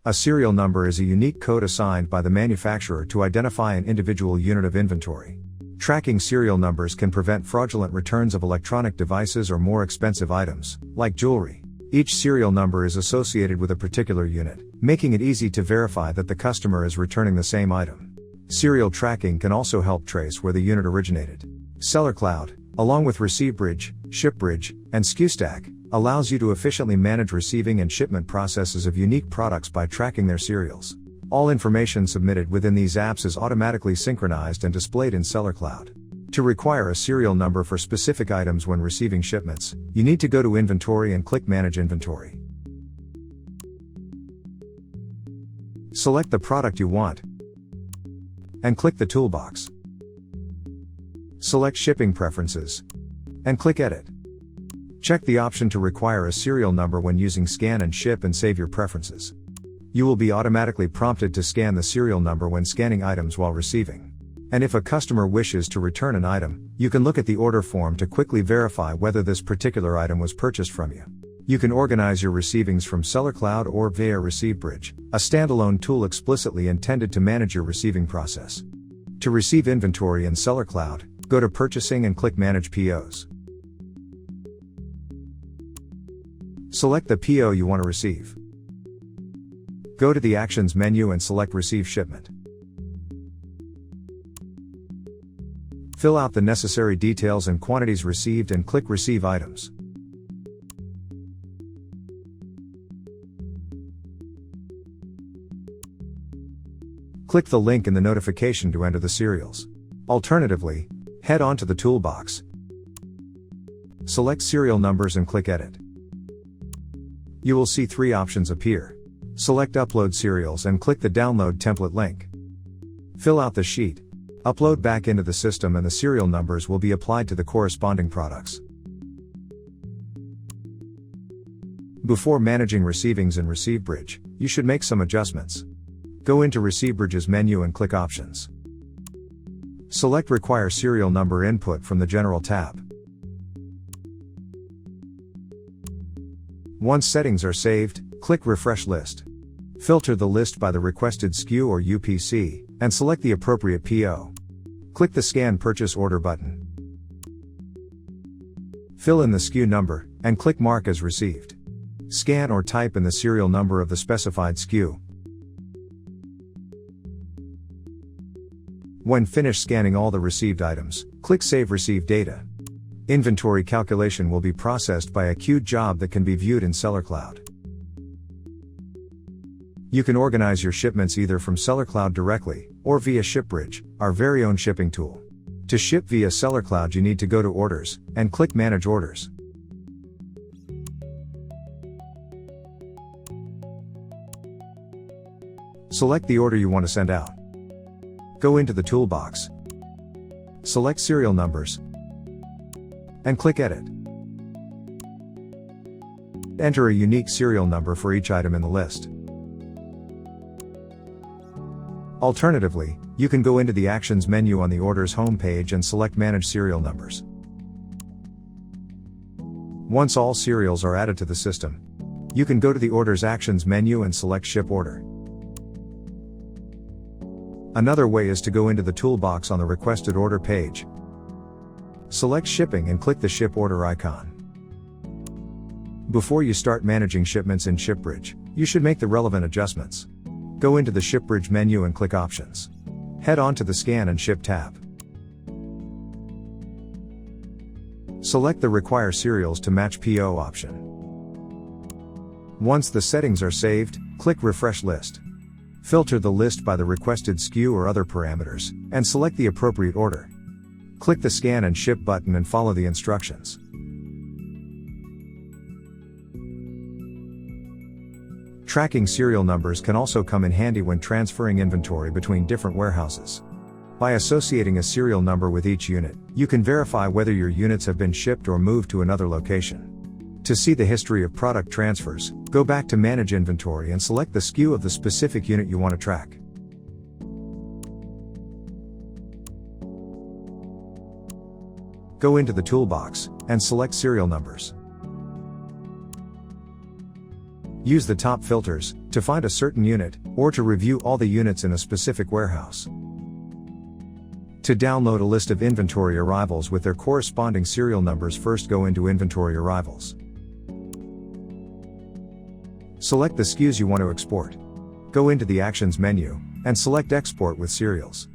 A serial number is a unique code assigned by the manufacturer to identify an individual unit of inventory. Tracking serial numbers can prevent fraudulent returns of electronic devices or more expensive items, like jewelry. Each serial number is associated with a particular unit, making it easy to verify that the customer is returning the same item. Serial tracking can also help trace where the unit originated. Sellercloud, along with Receivebridge, Shipbridge, and Skustack, allows you to efficiently manage receiving and shipment processes of unique products by tracking their serials. All information submitted within these apps is automatically synchronized and displayed in Sellercloud. To require a serial number for specific items when receiving shipments, you need to go to Inventory and click Manage Inventory. Select the product you want and click the toolbox. Select Shipping Preferences and click Edit. Check the option to require a serial number when using Scan and Ship and save your preferences. You will be automatically prompted to scan the serial number when scanning items while receiving. And if a customer wishes to return an item, you can look at the order form to quickly verify whether this particular item was purchased from you. You can organize your receivings from Sellercloud or via Receivebridge, a standalone tool explicitly intended to manage your receiving process. To receive inventory in Sellercloud, go to Purchasing and click Manage POs. Select the PO you want to receive. Go to the Actions menu and select Receive Shipment. Fill out the necessary details and quantities received and click Receive Items. Click the link in the notification to enter the serials. Alternatively, head on to the toolbox. Select Serial Numbers and click Edit. You will see three options appear. Select Upload Serials and click the Download Template link. Fill out the sheet, upload back into the system, and the serial numbers will be applied to the corresponding products. Before managing receivings in Receivebridge, you should make some adjustments. Go into Receivebridge's menu and click Options. Select Require Serial Number Input from the General tab. Once settings are saved, click Refresh List. Filter the list by the requested SKU or UPC, and select the appropriate PO. Click the Scan Purchase Order button. Fill in the SKU number, and click Mark as Received. Scan or type in the serial number of the specified SKU. When finished scanning all the received items, click Save Received Data. Inventory calculation will be processed by a queued job that can be viewed in Sellercloud. You can organize your shipments either from Sellercloud directly, or via Shipbridge, our very own shipping tool. To ship via Sellercloud, you need to go to Orders, and click Manage Orders. Select the order you want to send out. Go into the toolbox. Select Serial Numbers, and click Edit. Enter a unique serial number for each item in the list. Alternatively, you can go into the Actions menu on the Orders homepage and select Manage Serial Numbers. Once all serials are added to the system, you can go to the Orders Actions menu and select Ship Order. Another way is to go into the toolbox on the Requested Order page. Select Shipping and click the Ship Order icon. Before you start managing shipments in Shipbridge, you should make the relevant adjustments. Go into the Shipbridge menu and click Options. Head on to the Scan and Ship tab. Select the Require Serials to Match PO option. Once the settings are saved, click Refresh List. Filter the list by the requested SKU or other parameters, and select the appropriate order. Click the Scan and Ship button and follow the instructions. Tracking serial numbers can also come in handy when transferring inventory between different warehouses. By associating a serial number with each unit, you can verify whether your units have been shipped or moved to another location. To see the history of product transfers, go back to Manage Inventory and select the SKU of the specific unit you want to track. Go into the toolbox, and select Serial Numbers. Use the top filters to find a certain unit, or to review all the units in a specific warehouse. To download a list of inventory arrivals with their corresponding serial numbers, first go into Inventory Arrivals. Select the SKUs you want to export. Go into the Actions menu, and select Export with Serials.